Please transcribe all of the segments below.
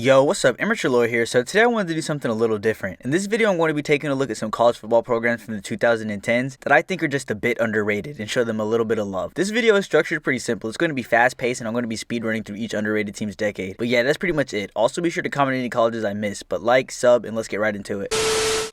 Yo, what's up? Amateur Lawyer here. So today I wanted to do something a little different. In this video, I'm going to be taking a look at some college football programs from the 2010s that I think are just a bit underrated and show them a little bit of love. This video is structured pretty simple. It's going to be fast-paced and I'm going to be speedrunning through each underrated team's decade. But yeah, that's pretty much it. Also, be sure to comment any colleges I missed, but like, sub, and let's get right into it.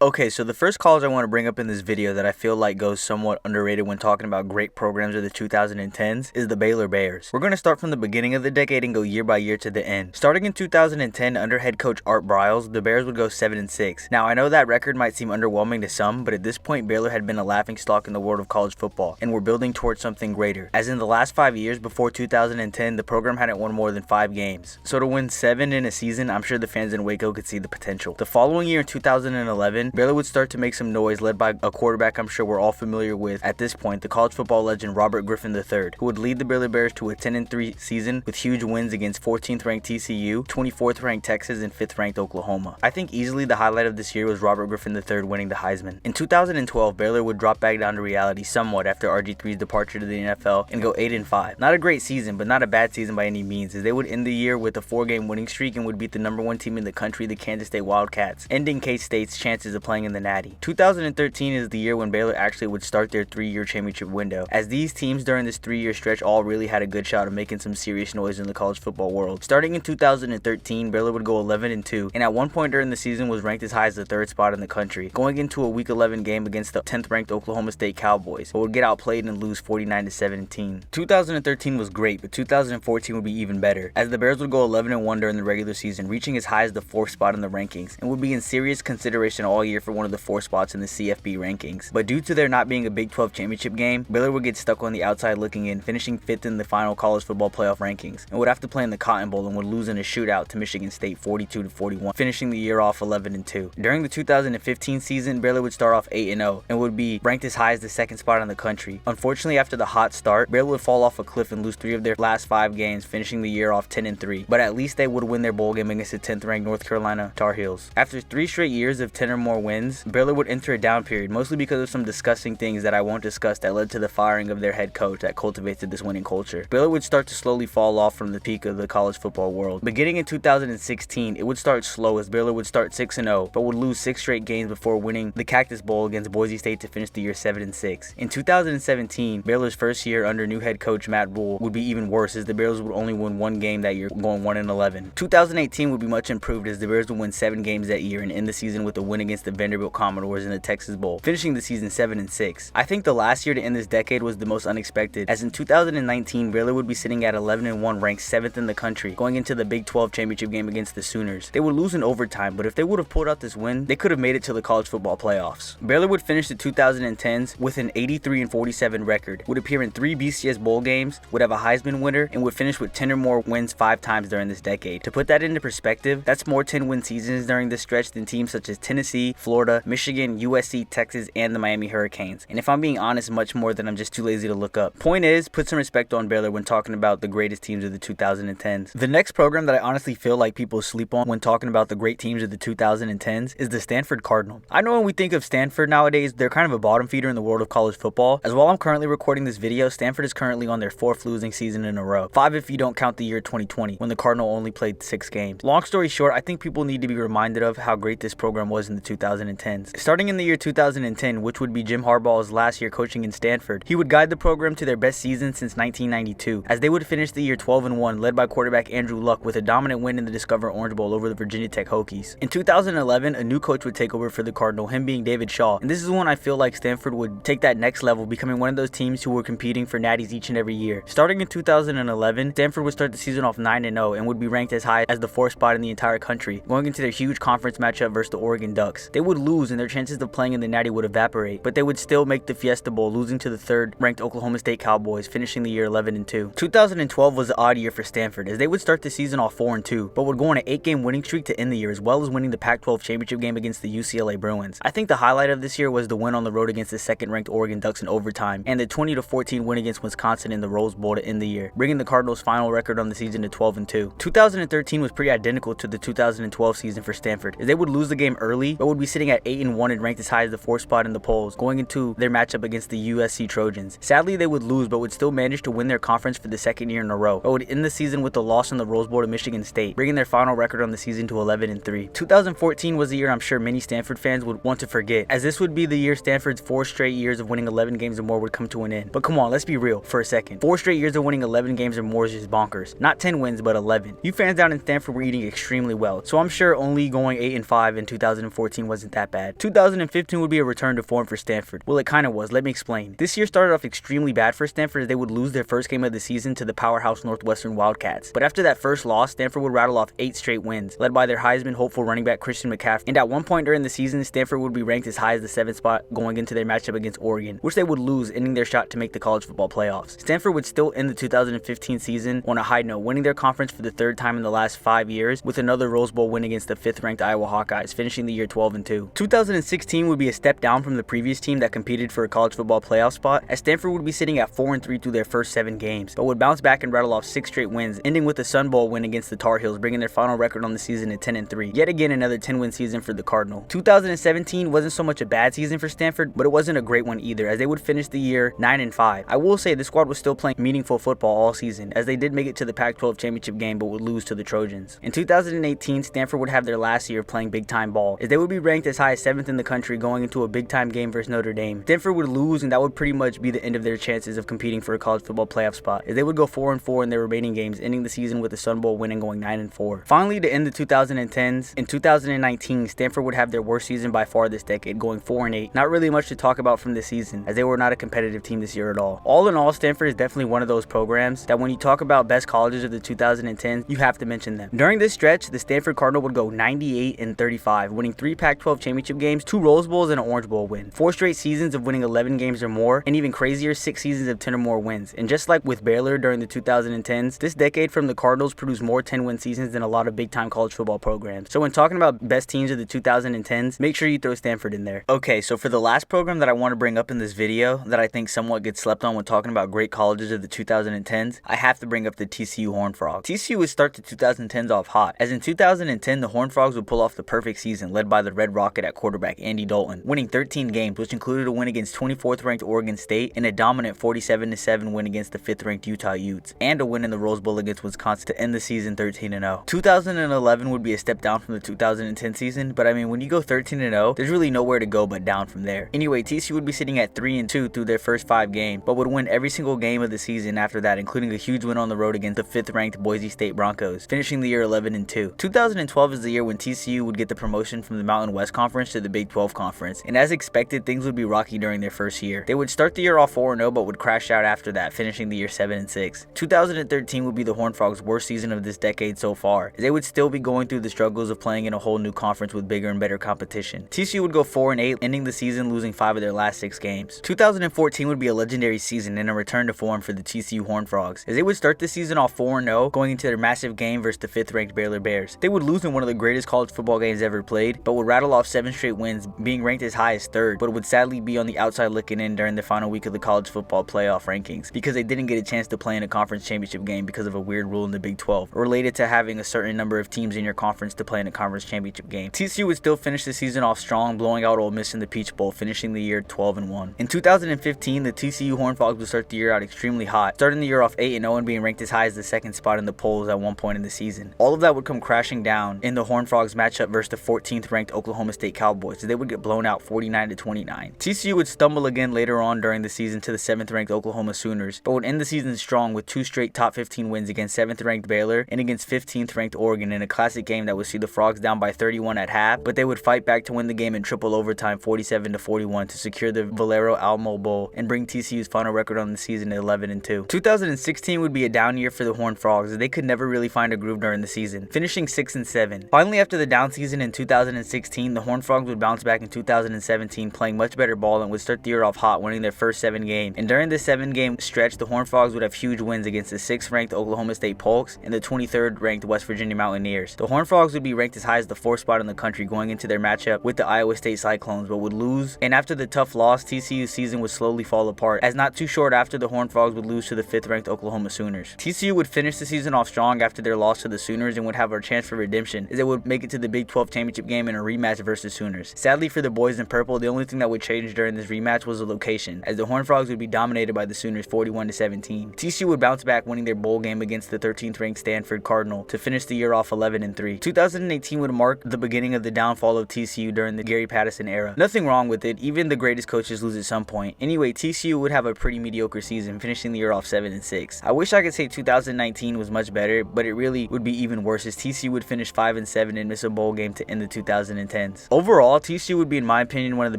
Okay, so the first college I want to bring up in this video that I feel like goes somewhat underrated when talking about great programs of the 2010s is the Baylor Bears. We're going to start from the beginning of the decade and go year by year to the end. Starting in 2010 under head coach Art Briles, the Bears would go 7-6. Now, I know that record might seem underwhelming to some, but at this point Baylor had been a laughingstock in the world of college football and were building towards something greater. As in the last 5 years before 2010, the program hadn't won more than 5 games. So to win 7 in a season, I'm sure the fans in Waco could see the potential. The following year in 2011, Baylor would start to make some noise, led by a quarterback I'm sure we're all familiar with at this point, the college football legend Robert Griffin III, who would lead the Baylor Bears to a 10-3 season with huge wins against 14th ranked TCU, 24th ranked Texas, and 5th ranked Oklahoma. I think easily the highlight of this year was Robert Griffin III winning the Heisman. In 2012, Baylor would drop back down to reality somewhat after RG3's departure to the NFL and go 8-5. Not a great season, but not a bad season by any means, as they would end the year with a 4-game winning streak and would beat the #1 team in the country, the Kansas State Wildcats, ending K-State's chances of playing in the Natty. 2013 is the year when Baylor actually would start their 3-year championship window, as these teams during this 3-year stretch all really had a good shot of making some serious noise in the college football world. Starting in 2013, Baylor would go 11-2, and at one point during the season was ranked as high as the 3rd spot in the country, going into a Week 11 game against the 10th ranked Oklahoma State Cowboys, but would get outplayed and lose 49-17. 2013 was great, but 2014 would be even better, as the Bears would go 11-1 during the regular season, reaching as high as the 4th spot in the rankings, and would be in serious consideration all year for one of the 4 spots in the CFB rankings. But due to there not being a Big 12 championship game, Baylor would get stuck on the outside looking in, finishing 5th in the final college football playoff rankings, and would have to play in the Cotton Bowl and would lose in a shootout to Michigan State 42-41, finishing the year off 11-2. During the 2015 season, Baylor would start off 8-0 and would be ranked as high as the 2nd spot in the country. Unfortunately, after the hot start, Baylor would fall off a cliff and lose 3 of their last 5 games, finishing the year off 10-3. But at least they would win their bowl game against the 10th ranked North Carolina Tar Heels. After 3 straight years of 10 or more wins, Baylor would enter a down period, mostly because of some disgusting things that I won't discuss that led to the firing of their head coach that cultivated this winning culture. Baylor would start to slowly fall off from the peak of the college football world. Beginning in 2016, it would start slow as Baylor would start 6-0, but would lose 6 straight games before winning the Cactus Bowl against Boise State to finish the year 7-6. In 2017, Baylor's first year under new head coach Matt Rhule would be even worse, as the Bears would only win 1 game that year, going 1-11. 2018 would be much improved, as the Bears would win 7 games that year and end the season with a win against the Vanderbilt Commodores in the Texas Bowl, finishing the season 7-6. I think the last year to end this decade was the most unexpected, as in 2019, Baylor would be sitting at 11-1, ranked 7th in the country, going into the Big 12 championship game against the Sooners. They would lose in overtime, but if they would have pulled out this win, they could have made it to the college football playoffs. Baylor would finish the 2010s with an 83-47 record, would appear in 3 BCS bowl games, would have a Heisman winner, and would finish with 10 or more wins 5 times during this decade. To put that into perspective, that's more 10-win seasons during this stretch than teams such as Tennessee, Florida, Michigan, USC, Texas, and the Miami Hurricanes. And if I'm being honest, much more than I'm just too lazy to look up. Point is, put some respect on Baylor when talking about the greatest teams of the 2010s. The next program that I honestly feel like people sleep on when talking about the great teams of the 2010s is the Stanford Cardinal. I know when we think of Stanford nowadays, they're kind of a bottom feeder in the world of college football, as while I'm currently recording this video, Stanford is currently on their 4th losing season in a row. 5 if you don't count the year 2020, when the Cardinal only played 6 games. Long story short, I think people need to be reminded of how great this program was in the 2010s. Starting in the year 2010, which would be Jim Harbaugh's last year coaching in Stanford, he would guide the program to their best season since 1992, as they would finish the year 12-1, led by quarterback Andrew Luck with a dominant win in the Discover Orange Bowl over the Virginia Tech Hokies. In 2011, a new coach would take over for the Cardinal, him being David Shaw, and this is when I feel like Stanford would take that next level, becoming one of those teams who were competing for natties each and every year. Starting in 2011, Stanford would start the season off 9-0 and would be ranked as high as the 4th spot in the entire country, going into their huge conference matchup versus the Oregon Ducks. They would lose and their chances of playing in the natty would evaporate, but they would still make the Fiesta Bowl, losing to the 3rd ranked Oklahoma State Cowboys, finishing the year 11-2. 2012 was an odd year for Stanford, as they would start the season off 4-2, but would go on an 8-game winning streak to end the year, as well as winning the Pac-12 championship game against the UCLA Bruins. I think the highlight of this year was the win on the road against the 2nd ranked Oregon Ducks in overtime, and the 20-14 win against Wisconsin in the Rose Bowl to end the year, bringing the Cardinals' final record on the season to 12-2. 2013 was pretty identical to the 2012 season for Stanford, as they would lose the game early, but would be be sitting at 8-1 and ranked as high as the 4th spot in the polls, going into their matchup against the USC Trojans. Sadly, they would lose, but would still manage to win their conference for the 2nd year in a row, but would end the season with a loss in the Rose Bowl to Michigan State, bringing their final record on the season to 11-3. 2014 was a year I'm sure many Stanford fans would want to forget, as this would be the year Stanford's 4 straight years of winning 11 games or more would come to an end. But come on, let's be real for a second. 4 straight years of winning 11 games or more is just bonkers. Not 10 wins, but 11. You fans down in Stanford were eating extremely well, so I'm sure only going 8-5 in 2014 wasn't that bad. 2015 would be a return to form for Stanford. Well, it kinda was. Let me explain. This year started off extremely bad for Stanford, as they would lose their first game of the season to the powerhouse Northwestern Wildcats. But after that first loss, Stanford would rattle off 8 straight wins, led by their Heisman hopeful running back Christian McCaffrey. And at one point during the season, Stanford would be ranked as high as the 7th spot going into their matchup against Oregon, which they would lose, ending their shot to make the college football playoffs. Stanford would still end the 2015 season on a high note, winning their conference for the 3rd time in the last 5 years, with another Rose Bowl win against the 5th ranked Iowa Hawkeyes, finishing the year 12-2. 2016 would be a step down from the previous team that competed for a college football playoff spot, as Stanford would be sitting at 4-3 through their first 7 games, but would bounce back and rattle off 6 straight wins, ending with the Sun Bowl win against the Tar Heels, bringing their final record on the season at 10-3. Yet again, another 10-win season for the Cardinal. 2017 wasn't so much a bad season for Stanford, but it wasn't a great one either, as they would finish the year 9-5. I will say the squad was still playing meaningful football all season, as they did make it to the Pac-12 championship game but would lose to the Trojans. In 2018, Stanford would have their last year of playing big-time ball, as they would be ranked as high as 7th in the country going into a big-time game versus Notre Dame. Stanford would lose, and that would pretty much be the end of their chances of competing for a college football playoff spot, as they would go 4-4 in their remaining games, ending the season with the Sun Bowl win and going 9-4. Finally, to end the 2010s, in 2019, Stanford would have their worst season by far this decade, going 4-8. Not really much to talk about from this season, as they were not a competitive team this year at all. All in all, Stanford is definitely one of those programs that when you talk about best colleges of the 2010s, you have to mention them. During this stretch, the Stanford Cardinal would go 98-35, winning 3 Pac-12 championship games, 2 Rose Bowls, and an Orange Bowl win. 4 straight seasons of winning 11 games or more, and even crazier 6 seasons of 10 or more wins. And just like with Baylor during the 2010s, this decade from the Cardinals produced more 10-win seasons than a lot of big-time college football programs. So when talking about best teams of the 2010s, make sure you throw Stanford in there. Okay, so for the last program that I want to bring up in this video that I think somewhat gets slept on when talking about great colleges of the 2010s, I have to bring up the TCU Horned Frogs. TCU would start the 2010s off hot, as in 2010 the Horned Frogs would pull off the perfect season led by the Red Rocket at quarterback Andy Dalton, winning 13 games, which included a win against 24th ranked Oregon State and a dominant 47-7 win against the 5th ranked Utah Utes, and a win in the Rose Bowl against Wisconsin to end the season 13-0. 2011 would be a step down from the 2010 season, but I mean, when you go 13-0, there's really nowhere to go but down from there. Anyway, TCU would be sitting at 3-2 through their first 5 games, but would win every single game of the season after that, including a huge win on the road against the 5th ranked Boise State Broncos, finishing the year 11-2. 2012 is the year when TCU would get the promotion from the Mountain West Conference to the Big 12 Conference, and as expected, things would be rocky during their first year. They would start the year off 4-0, but would crash out after that, finishing the year 7-6. 2013 would be the Horned Frogs' worst season of this decade so far, as they would still be going through the struggles of playing in a whole new conference with bigger and better competition. TCU would go 4-8, ending the season losing 5 of their last 6 games. 2014 would be a legendary season and a return to form for the TCU Horned Frogs, as they would start the season off 4-0, going into their massive game versus the 5th ranked Baylor Bears. They would lose in one of the greatest college football games ever played, but would rattle off 7 straight wins, being ranked as high as 3rd, but would sadly be on the outside looking in during the final week of the college football playoff rankings, because they didn't get a chance to play in a conference championship game because of a weird rule in the Big 12, related to having a certain number of teams in your conference to play in a conference championship game. TCU would still finish the season off strong, blowing out Ole Miss in the Peach Bowl, finishing the year 12-1. In 2015, the TCU Horned Frogs would start the year out extremely hot, starting the year off 8-0 and being ranked as high as the 2nd spot in the polls at one point in the season. All of that would come crashing down in the Horned Frogs matchup versus the 14th ranked Oklahoma State Cowboys, so they would get blown out 49-29. TCU would stumble again later on during the season to the 7th ranked Oklahoma Sooners, but would end the season strong with 2 straight top 15 wins against 7th ranked Baylor and against 15th ranked Oregon in a classic game that would see the Frogs down by 31 at half, but they would fight back to win the game in triple overtime 47-41 to secure the Valero Alamo Bowl and bring TCU's final record on the season at 11-2. 2016 would be a down year for the Horned Frogs, as they could never really find a groove during the season, finishing 6-7. Finally, after the down season in 2016, the Horned Frogs would bounce back in 2017, playing much better ball, and would start the year off hot, winning their first 7 games. And during this 7-game stretch, the Horned Frogs would have huge wins against the 6th ranked Oklahoma State Polks and the 23rd ranked West Virginia Mountaineers. The Horned Frogs would be ranked as high as the 4th spot in the country going into their matchup with the Iowa State Cyclones, but would lose. And after the tough loss, TCU's season would slowly fall apart, as not too short after the Horned Frogs would lose to the 5th ranked Oklahoma Sooners. TCU would finish the season off strong after their loss to the Sooners and would have a chance for redemption, as they would make it to the Big 12 championship game in a rematch rematch versus Sooners. Sadly for the boys in purple, the only thing that would change during this rematch was the location, as the Horned Frogs would be dominated by the Sooners 41-17. TCU would bounce back, winning their bowl game against the 13th ranked Stanford Cardinal to finish the year off 11-3. 2018 would mark the beginning of the downfall of TCU during the Gary Patterson era. Nothing wrong with it, even the greatest coaches lose at some point. Anyway, TCU would have a pretty mediocre season, finishing the year off 7-6. I wish I could say 2019 was much better, but it really would be even worse, as TCU would finish 5-7 and miss a bowl game to end the 2010s. Overall, TCU would be, in my opinion, one of the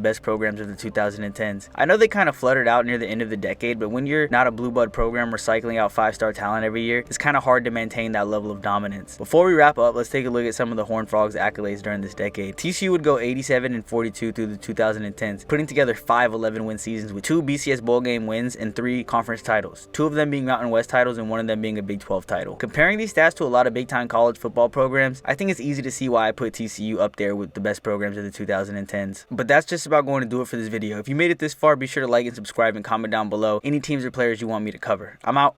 best programs of the 2010s. I know they kind of fluttered out near the end of the decade, but when you're not a blue blood program recycling out 5-star talent every year, it's kind of hard to maintain that level of dominance. Before we wrap up, let's take a look at some of the Horned Frogs accolades during this decade. TCU would go 87-42 through the 2010s, putting together 5 11-win seasons with 2 BCS bowl game wins and 3 conference titles, 2 of them being Mountain West titles and 1 of them being a Big 12 title. Comparing these stats to a lot of big-time college football programs, I think it's easy to see why I put TCU up there with the best programs of the 2010s. But that's just about going to do it for this video. If you made it this far, be sure to like and subscribe and comment down below any teams or players you want me to cover. I'm out.